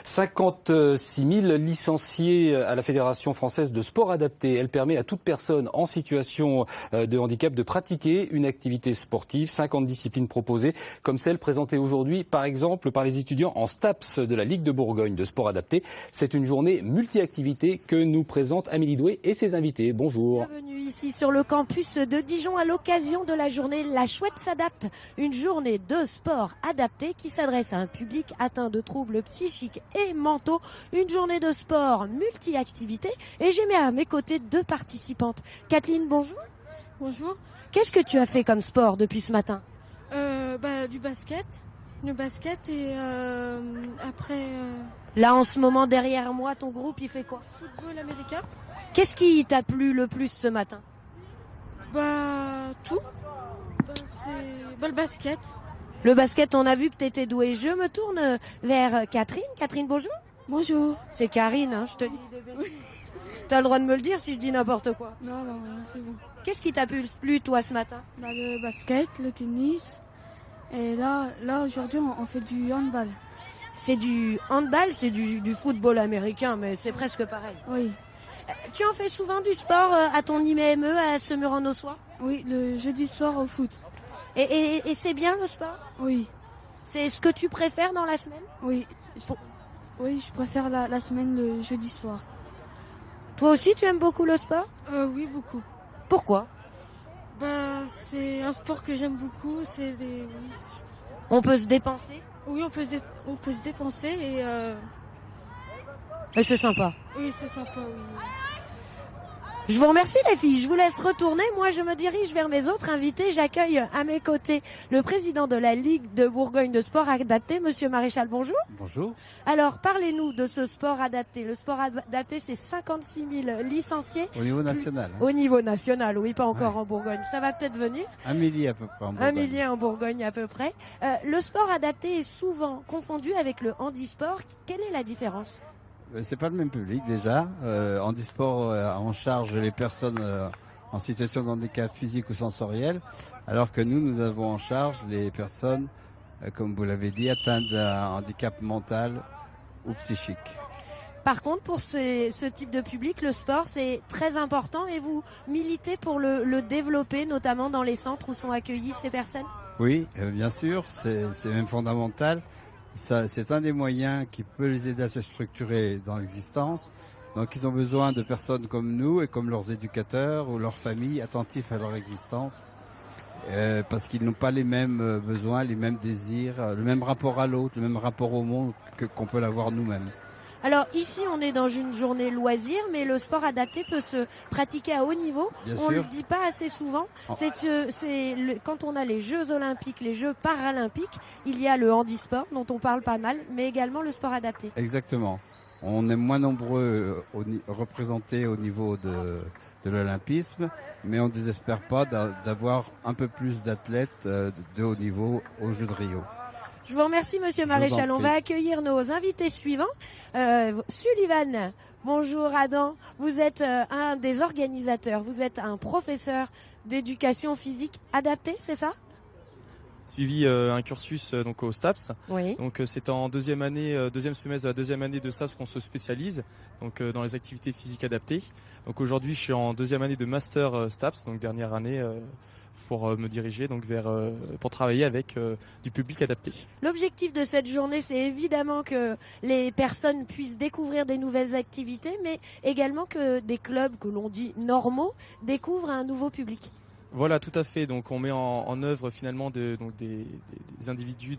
56 000 licenciés à la Fédération française de sport adapté. Elle permet à toute personne en situation de handicap de pratiquer une activité sportive. 50 disciplines proposées, comme celle présentée aujourd'hui, par exemple, par les étudiants en STAPS de la Ligue de Bourgogne de sport adapté. C'est une journée multi-activité que nous présente Amélie Doué et ses invités. Bonjour. Bienvenue ici sur le campus de Dijon à l'occasion de la journée La Chouette s'adapte. Une journée de sport adapté qui s'adresse à un public atteint de troubles psychiques et mentaux. Une journée de sport multi-activité. Et j'ai mis à mes côtés deux participantes. Kathleen, bonjour. Bonjour. Qu'est-ce que tu as fait comme sport depuis ce matin? Du basket. Le basket et après Là en ce moment derrière moi, ton groupe il fait quoi? football américain. Qu'est-ce qui t'a plu le plus ce matin? Tout. C'est le basket. Le basket, on a vu que tu étais douée. Je me tourne vers Catherine. Catherine, bonjour. Bonjour. C'est Karine, hein, je te dis des bêtises. T'as le droit de me le dire si je dis n'importe quoi. Non, c'est bon. Qu'est-ce qui t'a plu toi ce matin? Le basket, le tennis. Et là aujourd'hui on fait du handball. C'est du handball, c'est du football américain, mais c'est presque pareil. Oui. Tu en fais souvent du sport à ton IME à Semur-en-Auxois? Oui, le jeudi soir au foot. Et c'est bien le sport? Oui. C'est ce que tu préfères dans la semaine? Oui. Oui, je préfère la semaine le jeudi soir. Toi aussi tu aimes beaucoup le sport? Oui, beaucoup. Pourquoi? C'est un sport que j'aime beaucoup. On peut se dépenser? Oui, on peut se dépenser Et c'est sympa. oui, c'est sympa, oui. Je vous remercie les filles, je vous laisse retourner. Moi je me dirige vers mes autres invités. J'accueille à mes côtés le président de la Ligue de Bourgogne de sport adapté, Monsieur Maréchal, bonjour. Bonjour. Alors parlez-nous de ce sport adapté. Le sport adapté c'est 56 000 licenciés. Au niveau national. Au niveau national, oui, pas encore en Bourgogne. Ça va peut-être venir. 1 millier à peu près en Bourgogne. 1 millier en Bourgogne à peu près. Le sport adapté est souvent confondu avec le handisport. Quelle est la différence? C'est pas le même public déjà. Handisport en charge les personnes en situation de handicap physique ou sensoriel, alors que nous avons en charge les personnes, comme vous l'avez dit, atteintes d'un handicap mental ou psychique. Par contre, pour ce type de public, le sport, c'est très important et vous militez pour le développer, notamment dans les centres où sont accueillies ces personnes? Oui, bien sûr, c'est même fondamental. C'est un des moyens qui peut les aider à se structurer dans l'existence. Donc ils ont besoin de personnes comme nous et comme leurs éducateurs ou leurs familles attentifs à leur existence. Parce qu'ils n'ont pas les mêmes besoins, les mêmes désirs, le même rapport à l'autre, le même rapport au monde qu'on peut l'avoir nous-mêmes. Alors ici on est dans une journée loisir, mais le sport adapté peut se pratiquer à haut niveau. On ne le dit pas assez souvent. Quand on a les Jeux Olympiques, les Jeux Paralympiques, il y a le handisport dont on parle pas mal, mais également le sport adapté. Exactement. On est moins nombreux représentés au niveau de l'olympisme, mais on ne désespère pas d'avoir un peu plus d'athlètes de haut niveau aux Jeux de Rio. Je vous remercie, Monsieur Maréchal. On va accueillir nos invités suivants. Sullivan, bonjour Adam. Vous êtes un des organisateurs. Vous êtes un professeur d'éducation physique adaptée, c'est ça? Suivi un cursus donc au STAPS. Oui. Donc c'est en deuxième semestre de la deuxième année de STAPS qu'on se spécialise donc dans les activités physiques adaptées. Donc aujourd'hui je suis en deuxième année de master STAPS, donc dernière année pour me diriger donc pour travailler avec du public adapté. L'objectif de cette journée, c'est évidemment que les personnes puissent découvrir des nouvelles activités, mais également que des clubs que l'on dit normaux découvrent un nouveau public. Voilà, tout à fait. Donc on met en œuvre finalement des individus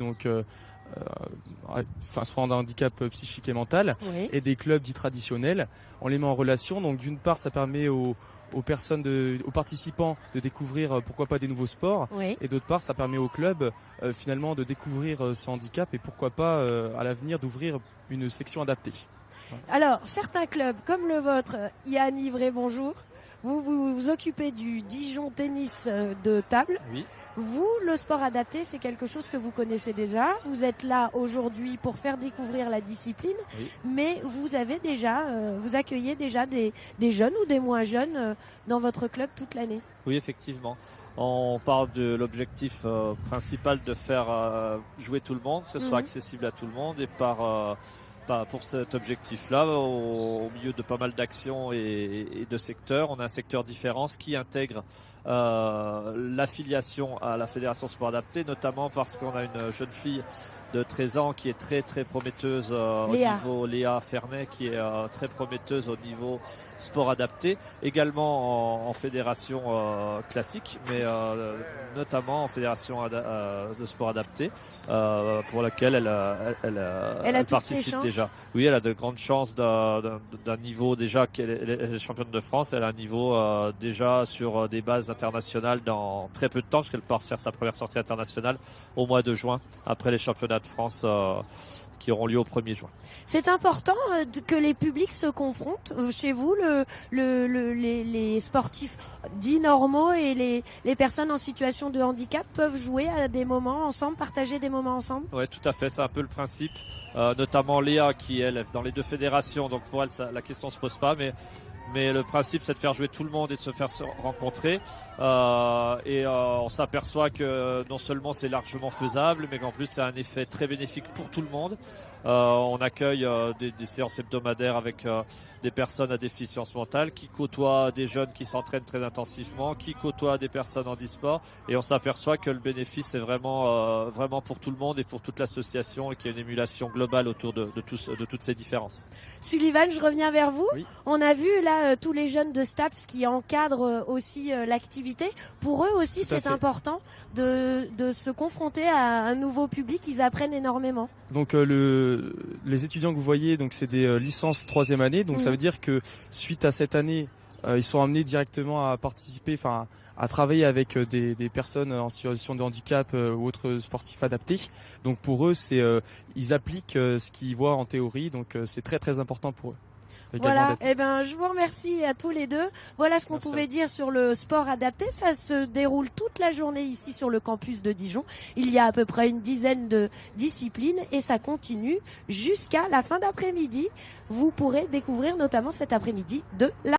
souffrant d'un handicap psychique et mental, oui, et des clubs dits traditionnels. On les met en relation. Donc d'une part, ça permet aux participants de découvrir pourquoi pas des nouveaux sports, oui, et d'autre part ça permet au club finalement de découvrir ce handicap et pourquoi pas à l'avenir d'ouvrir une section adaptée. Alors certains clubs comme le vôtre, Yann Ivray, bonjour, vous vous occupez du Dijon tennis de table. Oui. Vous, le sport adapté, c'est quelque chose que vous connaissez déjà. Vous êtes là aujourd'hui pour faire découvrir la discipline, Oui. mais vous avez déjà, vous accueillez déjà des jeunes ou des moins jeunes dans votre club toute l'année. Oui, effectivement. On parle de l'objectif principal de faire jouer tout le monde, que ce soit accessible à tout le monde, et pour cet objectif-là, au milieu de pas mal d'actions et de secteurs, on a un secteur différence qui intègre l'affiliation à la Fédération Sport Adapté, notamment parce qu'on a une jeune fille de 13 ans qui est très très prometteuse au niveau, Léa Fernet, qui est très prometteuse au niveau sport adapté, également en fédération classique, mais notamment en fédération de sport adapté, pour laquelle elle participe déjà. Oui, elle a de grandes chances d'un niveau déjà, qu'elle est championne de France, elle a un niveau déjà sur des bases internationales dans très peu de temps, parce qu'elle part faire sa première sortie internationale au mois de juin, après les championnats de France qui auront lieu au 1er juin. C'est important que les publics se confrontent. Chez vous, les sportifs dits normaux et les personnes en situation de handicap peuvent jouer à des moments ensemble, partager des moments ensemble? Oui, tout à fait, c'est un peu le principe. Notamment Léa qui est dans les deux fédérations, donc pour elle la question se pose pas, mais le principe c'est de faire jouer tout le monde et de se faire rencontrer. On s'aperçoit que non seulement c'est largement faisable, mais qu'en plus c'est un effet très bénéfique pour tout le monde. On accueille des séances hebdomadaires avec des personnes à déficience mentale qui côtoient des jeunes qui s'entraînent très intensivement, qui côtoient des personnes en e-sport, et on s'aperçoit que le bénéfice est vraiment pour tout le monde et pour toute l'association, et qu'il y a une émulation globale autour de toutes ces différences. Sullivan, je reviens vers vous. Oui. On a vu là tous les jeunes de STAPS qui encadrent aussi l'activité. Pour eux aussi, c'est important de se confronter à un nouveau public. Ils apprennent énormément. Donc les étudiants que vous voyez, donc c'est des licences 3e année, donc ça veut dire que suite à cette année, ils sont amenés directement à participer, à travailler avec des personnes en situation de handicap ou autres sportifs adaptés. Donc pour eux, ils appliquent ce qu'ils voient en théorie, donc c'est très très important pour eux. Voilà, je vous remercie à tous les deux. Voilà ce qu'on pouvait dire sur le sport adapté. Ça se déroule toute la journée ici sur le campus de Dijon. Il y a à peu près une dizaine de disciplines et ça continue jusqu'à la fin d'après-midi. Vous pourrez découvrir notamment cet après-midi de la